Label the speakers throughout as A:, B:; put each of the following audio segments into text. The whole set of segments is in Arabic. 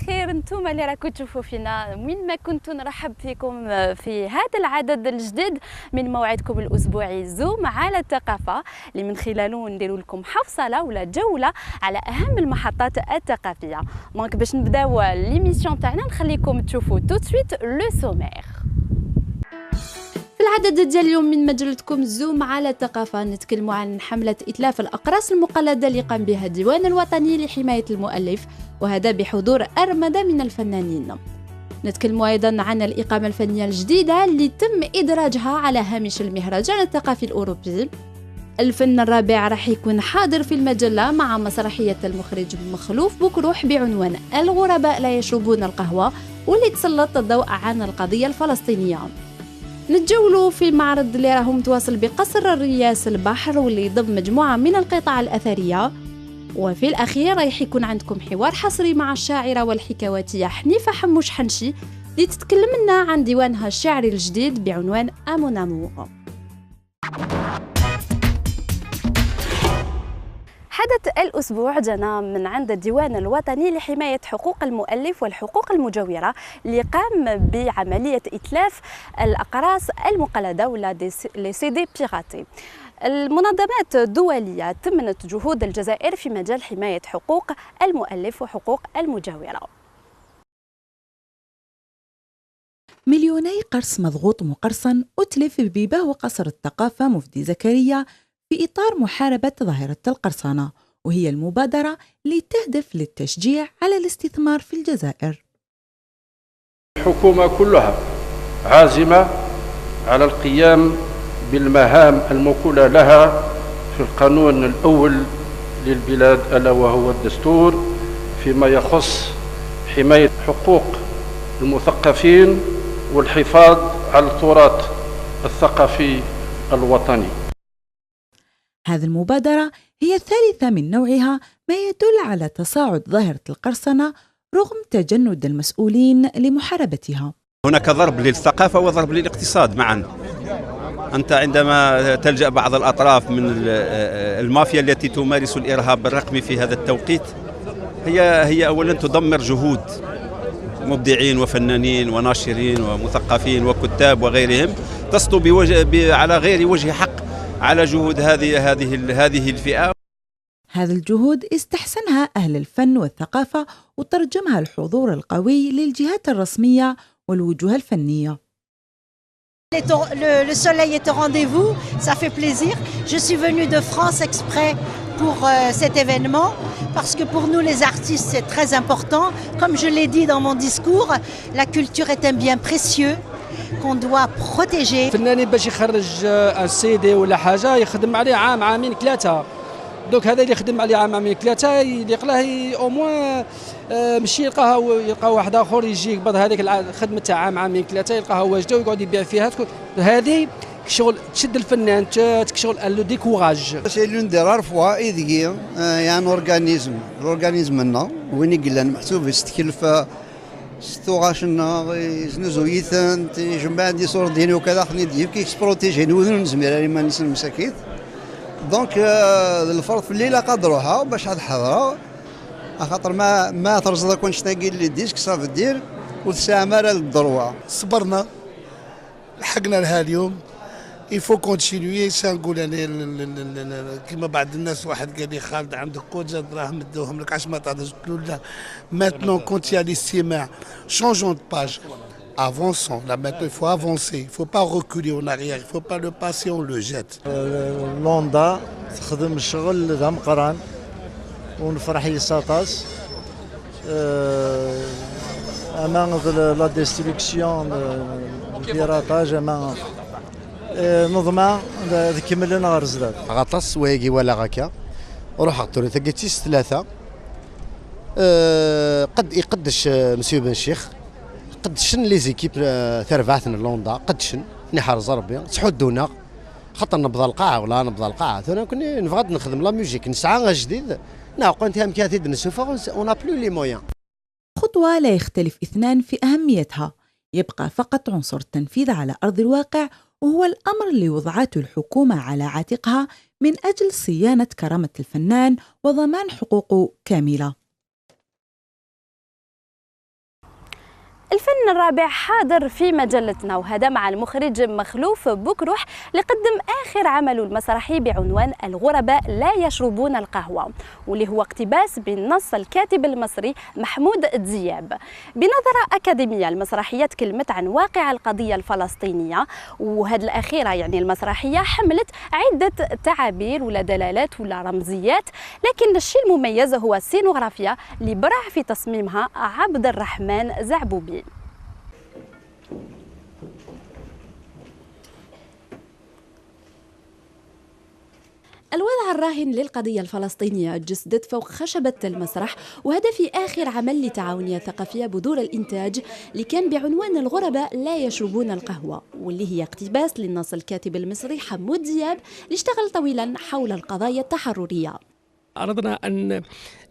A: الخير، انتم اللي راكم تشوفوا فينا وين ما كنتوا. نرحب فيكم في هذا العدد الجديد من موعدكم الاسبوعي زوم على الثقافه، اللي من خلاله نديروا لكم حفصله ولا جوله على اهم المحطات الثقافيه. دونك باش نبداو ليميسيون تاعنا نخليكم تشوفوا تو سويت لو سومير. في العدد ديال اليوم من مجلتكم زوم على الثقافة نتكلموا عن حملة إتلاف الأقراص المقلدة اللي قام بها الديوان الوطني لحماية المؤلف، وهذا بحضور أرمدة من الفنانين. نتكلموا أيضا عن الإقامة الفنية الجديدة اللي تم إدراجها على هامش المهرجان الثقافي الأوروبي. الفن الرابع راح يكون حاضر في المجلة مع مسرحية المخرج مخلوف بكروح بعنوان الغرباء لا يشربون القهوة، واللي تسلط الضوء عن القضية الفلسطينية. نتجولوا في المعرض اللي راهو متواصل بقصر الرياس البحر، واللي يضم مجموعة من القطع الأثرية. وفي الأخير رايح يكون عندكم حوار حصري مع الشاعرة والحكواتية حنيفة حموش حنشي، اللي تتكلم لنا عن ديوانها الشعري الجديد بعنوان أمون أمور. حدث الأسبوع جانا من عند الديوان الوطني لحماية حقوق المؤلف والحقوق المجاورة، اللي قام بعملية إتلاف الأقراص المقلدة ولا لي سيدي بيراتي. المنظمات الدولية تمنت جهود الجزائر في مجال حماية حقوق المؤلف وحقوق المجاورة.
B: مليوني قرص مضغوط مقرصن أتلف ببيبة وقصر الثقافة مفدي زكريا في إطار محاربة ظاهرة القرصنة، وهي المبادرة اللي تهدف للتشجيع على الاستثمار في الجزائر.
C: الحكومة كلها عازمة على القيام بالمهام الموكولة لها في القانون الأول للبلاد ألا وهو الدستور، فيما يخص حماية حقوق المثقفين والحفاظ على التراث الثقافي الوطني.
B: هذه المبادرة هي الثالثة من نوعها، ما يدل على تصاعد ظاهرة القرصنة رغم تجند المسؤولين لمحاربتها.
D: هناك ضرب للثقافة وضرب للاقتصاد معا. أنت عندما تلجأ بعض الأطراف من المافيا التي تمارس الإرهاب الرقمي في هذا التوقيت، هي أولا تدمر جهود مبدعين وفنانين وناشرين ومثقفين وكتاب وغيرهم، تسطو على غير وجه حق على جهود هذه الفئة.
B: هذه الجهود استحسنها أهل الفن والثقافة وترجمها الحضور القوي للجهات الرسمية والوجوه الفنية.
E: Le soleil est au rendez-vous, ça fait plaisir. Je suis venue de France exprès pour cet événement parce que pour nous les artistes c'est très important. Comme je l'ai dit dans mon discours, la culture est un bien précieux qu'on doit protéger.
F: فنانين باش يخرج السيدي ولا حاجه يخدم عليه عام عامين ثلاثه، دوك هذا اللي يخدم عليه عام ثلاثه يليق له او موان ماشي يلقى واحد اخر يجي يقبض هذيك الخدمه تاع عام ثلاثه يلقاها واجده ويقعد يبيع فيها. هذه شغل تشد الفنان تكشغل لو ديكوراج.
G: سي لون دي رار فوا ايديا يعني اورغانيزم لنا وين يقلن محسوب يستكلف ستوغاشنا يزنزو يثن تجمع دي صور ديني وكذا خني ديال كيكسبروتيجي نوذن زمير ما نسن مساكين. دونك الفرض في الليله قدروها باش هاد الحضره خاطر ما ترصد كون شتاقي لي ديسك صافي دير وتسامر للضروه.
H: صبرنا لحقنا لها اليوم. يفو كونتينيي سنقول انا كيما بعض الناس واحد قال لي خالد عندك كوزا دراهم ادوهم لك 10 مطاط قلت له لا. ماتنون كونت يا الاستماع شونجون دو باج avançons là maintenant il faut avancer, il faut pas reculer en arrière, il faut pas le passer on le jette.
I: لوندا تخدم الشغل ذا مقران ونفرح يساطاس امان لا ديستركسيون بيراتاج امان نظمة كمل لنا غرزداد
J: غطس ويجي ولا غاكا وروح اقتل ثقيتيس ثلاثة قد يقدش مسيو بن شيخ قدشن لي زيكيب ثرفعتنا لوندا قدشن نحار زربي تحدونا خاطر نبضى القاعة ولا نبضى القاعة انا كني نبغى نخدم لا ميوزيك نسعى جديد ناقو انت كاتيد نشوفها اون بلو لي مويان.
B: خطوة لا يختلف اثنان في أهميتها، يبقى فقط عنصر التنفيذ على أرض الواقع، وهو الأمر اللي وضعته الحكومة على عاتقها من أجل صيانة كرامة الفنان وضمان حقوقه كاملة.
A: الفن الرابع حاضر في مجلتنا، وهذا مع المخرج مخلوف بكروح اللي قدم آخر عمله المسرحي بعنوان الغرباء لا يشربون القهوة، واللي هو اقتباس بنص الكاتب المصري محمود دياب. بنظرة أكاديمية المسرحية تكلمت عن واقع القضية الفلسطينية، وهذه الأخيرة يعني المسرحية حملت عدة تعابير ولا دلالات ولا رمزيات، لكن الشيء المميز هو السينوغرافيا اللي برع في تصميمها عبد الرحمن زعبوبي. الوضع الراهن للقضية الفلسطينية جسدت فوق خشبة المسرح، وهذا في آخر عمل لتعاونية ثقافية بدور الإنتاج اللي كان بعنوان الغرباء لا يشربون القهوة، واللي هي اقتباس للنص الكاتب المصري حمود دياب اللي اشتغل طويلا حول القضايا التحررية.
K: أردنا أن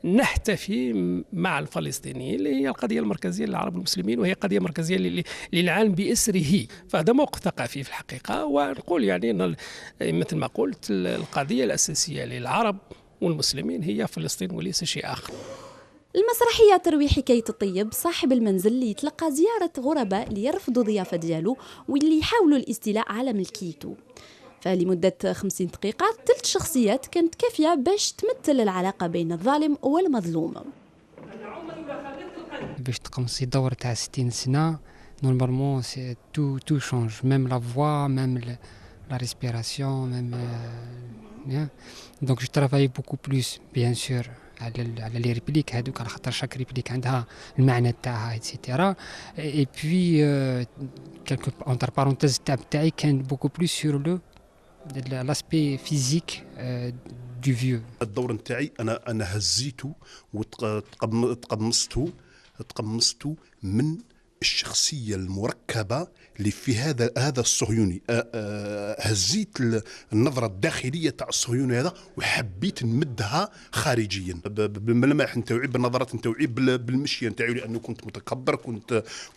K: نحتفي مع الفلسطينيين اللي هي القضية المركزية للعرب والمسلمين، وهي قضية مركزية للعالم بأسره، فهذا موقف ثقافي في الحقيقة. ونقول يعني أن مثل ما قلت القضية الأساسية للعرب والمسلمين هي فلسطين وليس شيء آخر.
A: المسرحية تروي حكاية الطيب صاحب المنزل اللي يتلقى زيارة غرباء اللي يرفضوا ضيافة ديالو واللي يحاولوا الاستيلاء على ملكيته. فلمدة 50 دقيقة 3 شخصيات كانت كافية باش تمثل العلاقة بين الظالم والمظلوم.
L: باش تقمصي دور تاع 60 سنة نورمالمون سي تو شونج، ميم لا فوا، ميم لا ريسبيراسيون، ميم دونك جو ترافاي بوكو بلوس بيان سور على لي ريبليك هذوك، على خاطر شاك ريبليك عندها المعنى تاعها ايتترا. اي بوي كالكو اونتر بارونتيز تاعي كان بوكو بلوس سور لو لاسبي فيزيك دو فيو.
M: الدور نتاعي انا هزيته وتقمصته من الشخصيه المركبه اللي في هذا الصهيوني. هزيت النظره الداخليه تاع الصهيوني هذا وحبيت نمدها خارجيا بالملامح نتاعي، بالنظرات نتاعي، بالمشيه نتاعي، لانه كنت متكبر،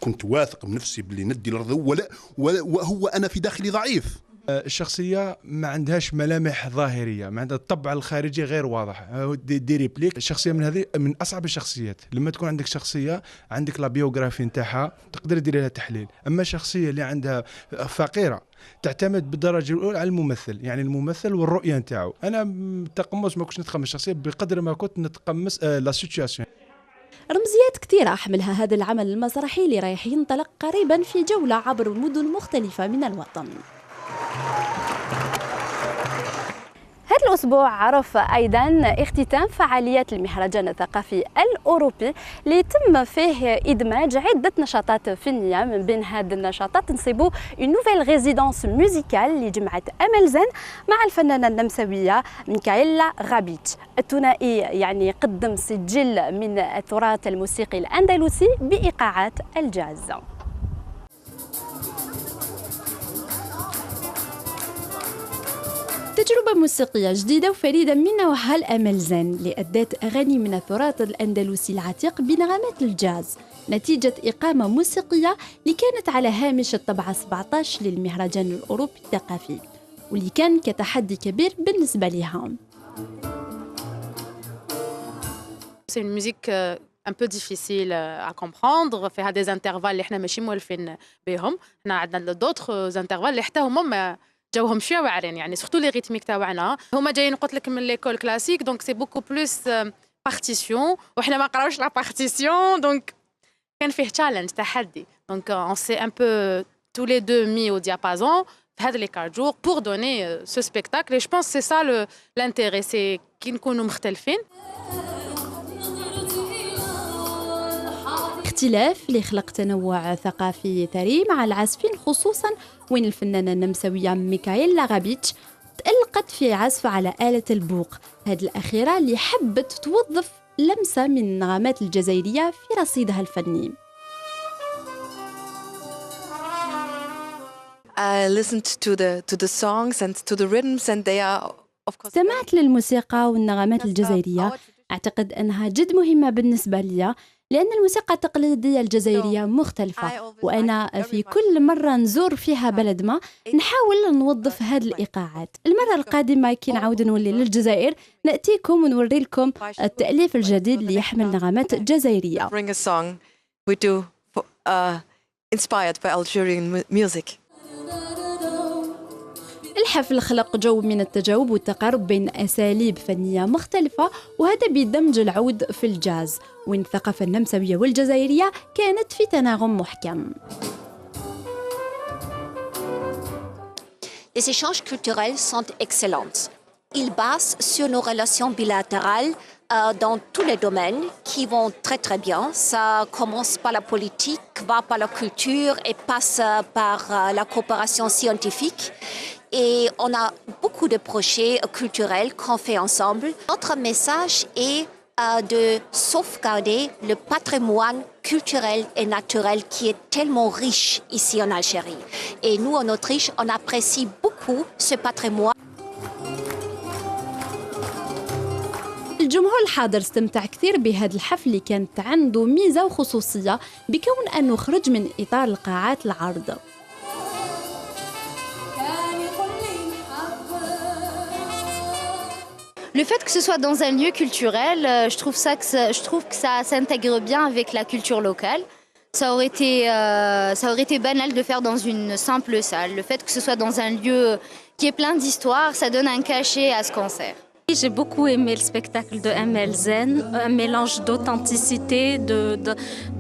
M: كنت واثق من نفسي باللي ندي الارض، وهو انا في داخلي ضعيف.
N: الشخصية ما عندهاش ملامح ظاهرية، ما عندها الطبع الخارجي غير واضح، دي ريبليك. الشخصية من أصعب الشخصيات. لما تكون عندك شخصية عندك لا بيوغرافي نتاعها تقدر دير لها تحليل، أما الشخصية اللي عندها فقيرة تعتمد بالدرجة الأولى على الممثل، يعني الممثل والرؤية نتاعو. أنا تقمص ما كنتش نتقمص الشخصية بقدر ما كنت نتقمص لا سيتواسيون.
A: رمزيات كثيرة أحملها هذا العمل المسرحي اللي رايح ينطلق قريبا في جولة عبر مدن مختلفة من الوطن. هذا الأسبوع عرف أيضا اختتام فعاليات المهرجان الثقافي الأوروبي اللي تم فيه إدماج عدة نشاطات فنية. من بين هذه النشاطات نصيبوا نوفيل ريزيدونس ميوزيكال اللي جمعت أمل زين مع الفنانة النمساوية ميكايلا غابيتش. الثنائي يعني قدم سجل من التراث الموسيقي الأندلسي بإيقاعات الجاز. تجربة موسيقية جديدة وفريدة من نوعها الأمل زين اللي أدت أغاني من التراث الأندلسي العتيق بنغمات الجاز، نتيجة إقامة موسيقية اللي كانت على هامش الطبعة 17 للمهرجان الأوروبي الثقافي، واللي كان كتحدي كبير بالنسبة لها.
O: C'est une musique un peu difficile à comprendre، فيها des intervalles اللي احنا ماشي مولفين بهم. احنا عندنا d'autres intervalles اللي حتى هما جوهم شويه واعرين، يعني سورتو لي ريتميك تاعنا هما جايين قلت لك من ليكول كلاسيك، دونك سي بوكو بلوس بارتيسيون، وحنا ما قراوش لا بارتيسيون، دونك كان فيه تشالنج تحدي. دونك اون سي ان بو تو لي دو مي او ديابازون في هاد لي 4 جور بور دوني سو سبيكتاكل. اي جو بونس سي سا لانتيري، سي كي نكونوا مختلفين.
A: اختلاف اللي خلق تنوع ثقافي ثري مع العازفين، خصوصا وين الفنانة النمساوية ميكايلا غابيتش تألقت في عزف على آلة البوق، هذه الأخيرة اللي حبت توظف لمسة من النغمات الجزائرية في رصيدها الفني.
P: I listened to the songs and to the rhythms and they are of course.
A: استمعت للموسيقى والنغمات الجزائرية، أعتقد أنها جد مهمة بالنسبة لي، لأن الموسيقى التقليدية الجزائرية مختلفة، وأنا في كل مرة نزور فيها بلد ما نحاول نوظف هذه الإيقاعات. المرة القادمة كي نعاود نولي للجزائر نأتيكم ونوري لكم التأليف الجديد اللي يحمل نغمات جزائرية.
P: inspired by Algerian music.
A: الحفل خلق جو من التجاوب والتقارب بين أساليب فنية مختلفة، وهذا بدمج العود في الجاز، وين الثقافة النمساوية والجزائرية كانت في تناغم محكم.
Q: Les échanges culturels sont excellents. Ils basent sur nos relations bilatérales dans tous les domaines qui vont très très bien. Ça commence par la politique, va par la culture et passe par la coopération scientifique. Et on a beaucoup de projets culturels qu'on fait ensemble. Notre message est de sauvegarder le patrimoine culturel et naturel qui est tellement riche ici en Algérie. Et nous, en Autriche, on apprécie beaucoup ce patrimoine.
A: الجمهور الحاضر استمتع كثير بهذا الحفل اللي كانت عنده ميزة وخصوصية بكون أنه خرج من إطار القاعات العرض.
R: Le fait que ce soit dans un lieu culturel, je trouve que ça s'intègre bien avec la culture locale. Ça aurait été banal de faire dans une simple salle. Le fait que ce soit dans un lieu qui est plein d'histoire, ça donne un cachet à ce concert.
S: J'ai beaucoup aimé le spectacle de ML Zen, un mélange d'authenticité,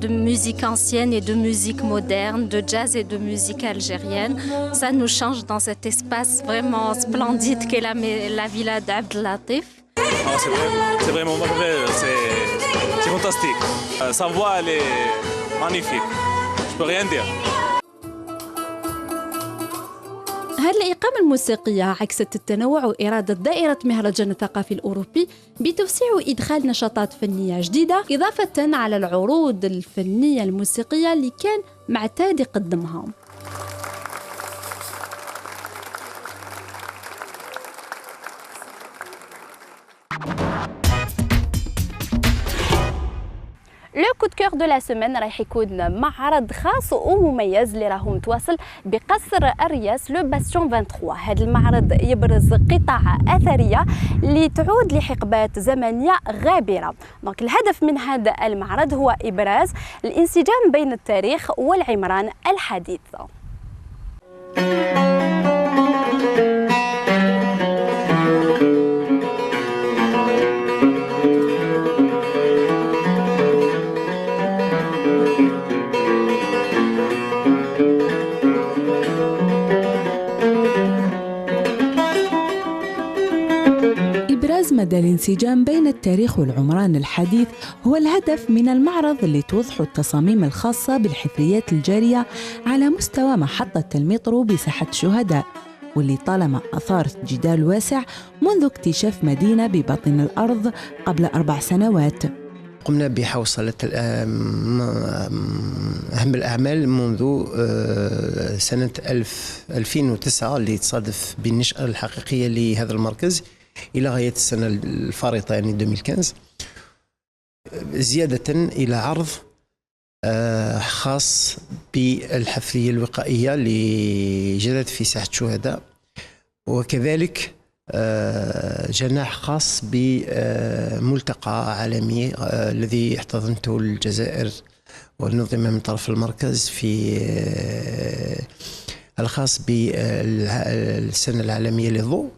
S: de musique ancienne et de musique moderne, de jazz et de musique algérienne. Ça nous change dans cet espace vraiment splendide qu'est la villa d'Abdelatif.
T: C'est vraiment merveilleux, c'est fantastique. Sa voix, elle est magnifique, je peux rien dire.
A: هذه الإقامة الموسيقية عكست التنوع وإرادة دائرة مهرجان الثقافي الأوروبي بتوسيع وإدخال نشاطات فنية جديدة، إضافة على العروض الفنية الموسيقية اللي كان معتاد يقدمها. لو كود كور دو لا سيمين راح يكون معرض خاص ومميز اللي راهو متواصل بقصر ارياس لو باستيون 23. هذا المعرض يبرز قطع اثريه اللي تعود لحقبات زمنيه غابره. دونك الهدف من هذا المعرض هو ابراز الانسجام بين التاريخ والعمران الحديث. مدى الانسجام بين التاريخ والعمران الحديث هو الهدف من المعرض اللي توضح التصاميم الخاصة بالحفريات الجارية على مستوى محطة المترو بساحة الشهداء، واللي طالما أثارت جدال واسع منذ اكتشاف مدينة ببطن الأرض قبل 4 سنوات.
U: قمنا بحوصلة أهم الأعمال منذ سنة 2009 اللي تصادف بالنشأة الحقيقية لهذا المركز إلى غاية السنة الفارطة يعني 2015، زيادة إلى عرض خاص بالحفرية الوقائية اللي جرت في ساحة الشهداء، وكذلك جناح خاص بملتقى عالمي الذي احتضنته الجزائر ونظم من طرف المركز في الخاص بالسنة العالمية للضوء.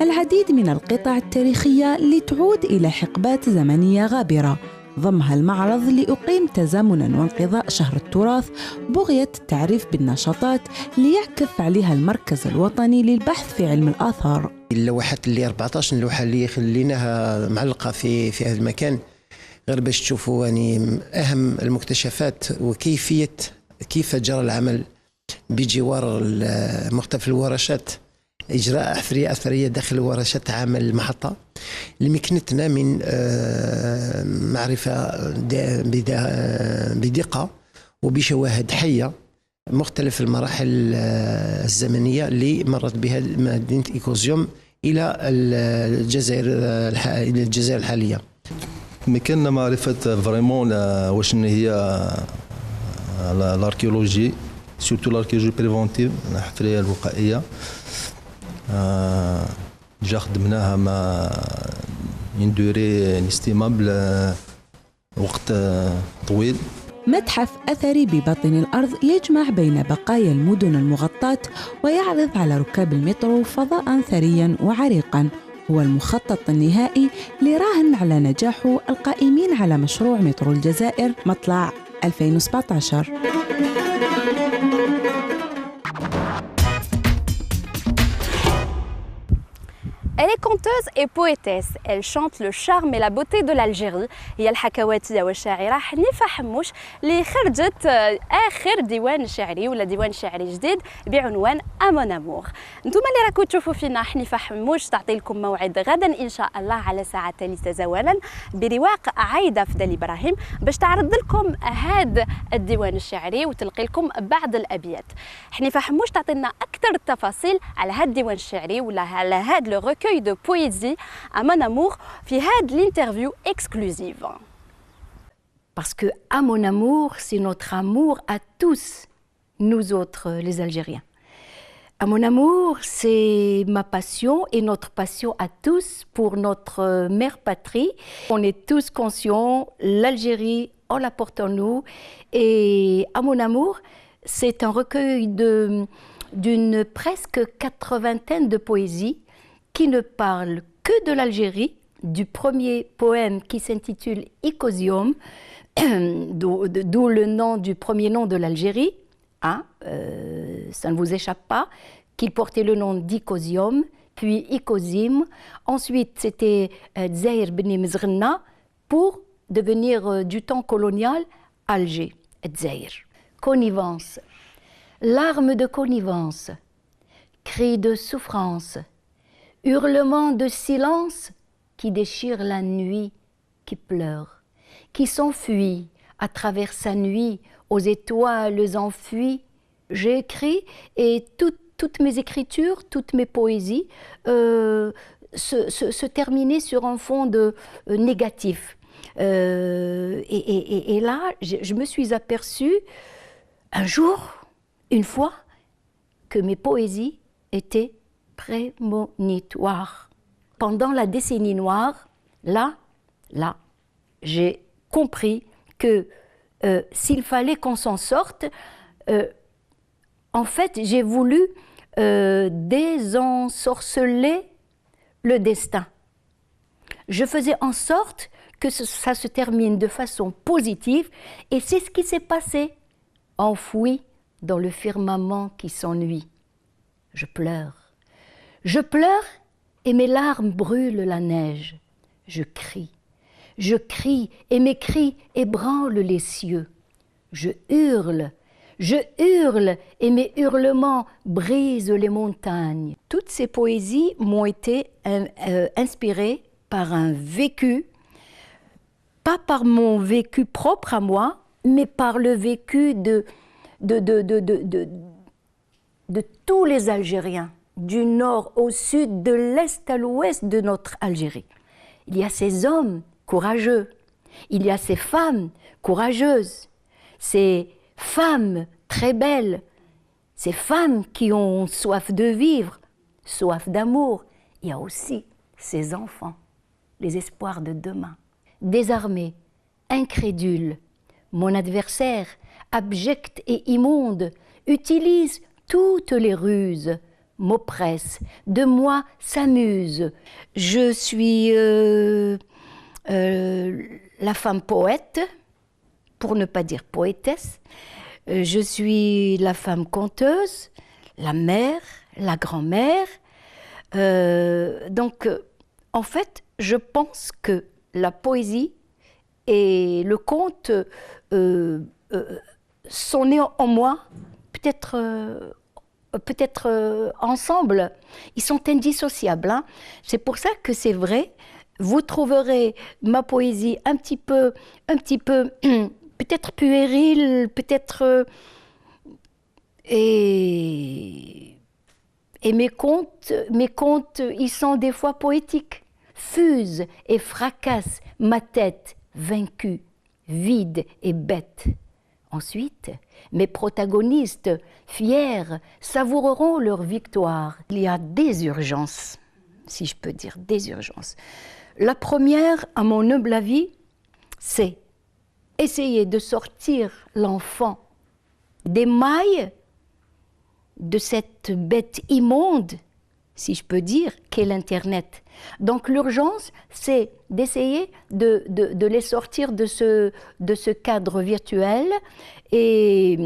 A: العديد من القطع التاريخية اللي تعود إلى حقبات زمنية غابرة ضمها المعرض ليقيم تزامنا وانقضاء شهر التراث بغية التعريف بالنشاطات ليعكف عليها المركز الوطني للبحث في علم الآثار.
U: اللوحات اللي 14 لوحة اللي خليناها معلقة في هذا المكان غير باش تشوفوا يعني أهم المكتشفات وكيفية كيف جرى العمل بجوار مختلف الورشات، إجراء حفرية أثرية داخل ورشات عمل المحطة اللي مكنتنا من معرفة بدقة وبشواهد حية مختلف المراحل الزمنية اللي مرت بها مدينة إيكوزيوم إلى الجزائر الحالية.
V: مكاننا معرفة فريمون واش هي الاركيولوجي سورتو الاركيولوجي بريفونتيف الحفرية الوقائية. جا خدمناها مع اون دوري استيمابل وقت طويل.
B: متحف أثري بباطن الأرض يجمع بين بقايا المدن المغطاة ويعرض على ركاب المترو فضاء ثريا وعريقا. هو المخطط النهائي لراهن على نجاحه القائمين على مشروع مترو الجزائر مطلع 2017.
A: Elle est conteuse et poétesse. Elle chante le charme et la beauté de l'Algérie. هي الحكواتية والشاعرة حنيفة حموش اللي خرجت آخر ديوان شعري ولا ديوان شعري جديد بعنوان أمون أمور. انتم اللي راكم تشوفوا فينا حنيفة حموش تعطي لكم موعد غدا إن شاء الله على الساعة 3 زوالا برواق عايدة فدال إبراهيم باش تعرض لكم هذا الديوان الشعري وتلقي لكم بعض الأبيات. حنيفة حموش تعطينا أكثر التفاصيل على هذا الديوان الشعري ولا على هذا لو recueil de poésie à mon amour في هاد l'interview exclusive.
C: Parce que à mon amour, c'est notre amour à tous, nous autres les Algériens. À mon amour, c'est ma passion et notre passion à tous pour notre mère patrie. On est tous conscients, l'Algérie, on la porte en nous. Et à mon amour, c'est un recueil d'une presque 80aine de poésies qui ne parle que de l'Algérie, du premier poème qui s'intitule Icosium, d'où le nom du premier nom de l'Algérie, hein, ça ne vous échappe pas, qu'il portait le nom d'Icosium, puis Icosim, ensuite c'était Dzaïr Beni Mzghenna, pour devenir du temps colonial Alger, Dzaïr. Connivence, larmes de connivence, cris de souffrance, hurlements de silence qui déchirent la nuit, qui pleure, qui s'enfuit à travers sa nuit aux étoiles enfuies. J'ai écrit et toutes mes écritures, toutes mes poésies se terminaient sur un fond négatif. Et là, je me suis aperçue un jour, une fois, que mes poésies étaient prémonitoire. Pendant la décennie noire, là, j'ai compris que s'il fallait qu'on s'en sorte, en fait, j'ai voulu désensorceler le destin. Je faisais en sorte que ça se termine de façon positive, et c'est ce qui s'est passé, enfoui dans le firmament qui s'ennuie. Je pleure et mes larmes brûlent la neige. Je crie et mes cris ébranlent les cieux. Je hurle et mes hurlements brisent les montagnes. Toutes ces poésies m'ont été inspirées par un vécu, pas par mon vécu propre à moi, mais par le vécu de tous les Algériens, du nord au sud, de l'est à l'ouest de notre Algérie. Il y a ces hommes courageux, il y a ces femmes courageuses, ces femmes très belles, ces femmes qui ont soif de vivre, soif d'amour. Il y a aussi ces enfants, les espoirs de demain. Désarmé, incrédule, mon adversaire, abject et immonde, utilise toutes les ruses, m'oppresse, de moi s'amuse. Je suis la femme poète, pour ne pas dire poétesse. Je suis la femme conteuse, la mère, la grand-mère. Donc, en fait, je pense que la poésie et le conte sont nés en moi, peut-être ensemble. Ils sont indissociables. Hein. C'est pour ça que c'est vrai. Vous trouverez ma poésie un petit peu peut-être puérile, peut-être et mes contes, ils sont des fois poétiques. Fusent et fracassent ma tête vaincue, vide et bête. Ensuite, mes protagonistes, fiers, savoureront leur victoire. Il y a des urgences, si je peux dire, des urgences. La première, à mon humble avis, c'est essayer de sortir l'enfant des mailles de cette bête immonde, si je peux dire, qu'est l'Internet. Donc l'urgence, c'est d'essayer de les sortir de ce cadre virtuel et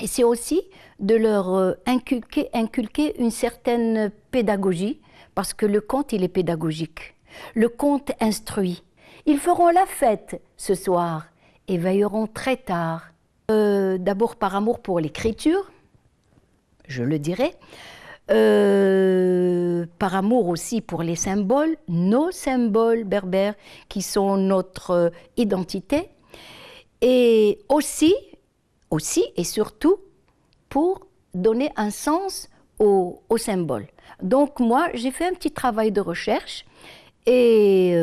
C: c'est aussi de leur inculquer une certaine pédagogie, parce que le conte, il est pédagogique. Le conte instruit. Ils feront la fête ce soir et veilleront très tard. D'abord par amour pour l'écriture, je le dirais, par amour aussi pour les symboles, nos symboles berbères qui sont notre identité, et aussi et surtout pour donner un sens aux symboles. Donc moi, j'ai fait un petit travail de recherche et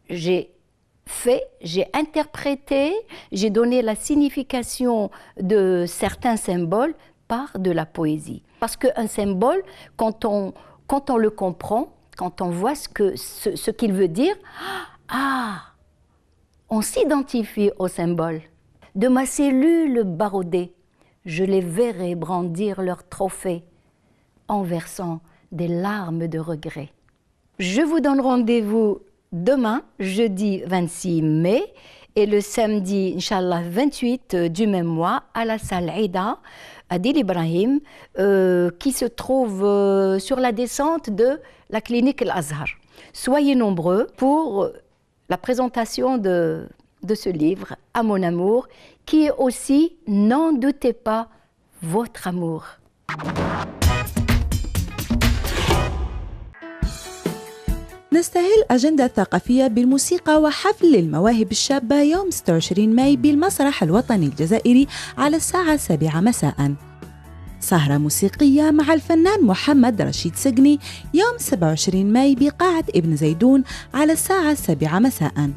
C: j'ai interprété, j'ai donné la signification de certains symboles par de la poésie. Parce qu'un symbole, quand on le comprend, quand on voit ce qu'il veut dire, on s'identifie au symbole. De ma cellule barodée, je les verrai brandir leurs trophées en versant des larmes de regret. Je vous donne rendez-vous demain, jeudi 26 mai, et le samedi, Inch'Allah, 28 du même mois, à la salle Aïda, à Dil Ibrahim, qui se trouve sur la descente de la clinique Al-Azhar. Soyez nombreux pour la présentation de ce livre, À mon amour, qui est aussi, n'en doutez pas, votre amour.
B: نستهل أجندة ثقافية بالموسيقى وحفل للمواهب الشابة يوم 26 ماي بالمسرح الوطني الجزائري على الساعة 7 مساء. سهرة موسيقية مع الفنان محمد رشيد سقني يوم 27 ماي بقاعة ابن زيدون على الساعة 7 مساء.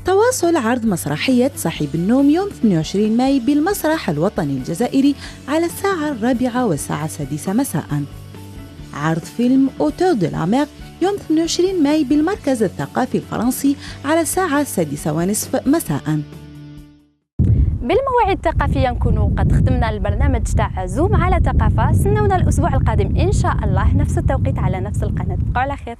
B: تواصل عرض مسرحية صاحب النوم يوم 22 ماي بالمسرح الوطني الجزائري على الساعة 4 والساعة 6 مساء. عرض فيلم أوتور دو لا مير يوم 22 ماي بالمركز الثقافي الفرنسي على الساعة 6:30 مساء.
A: بالمواعيد الثقافية نكونوا قد ختمنا البرنامج تاع زوم على ثقافة. استنونا الأسبوع القادم إن شاء الله نفس التوقيت على نفس القناة. بقوا على خير.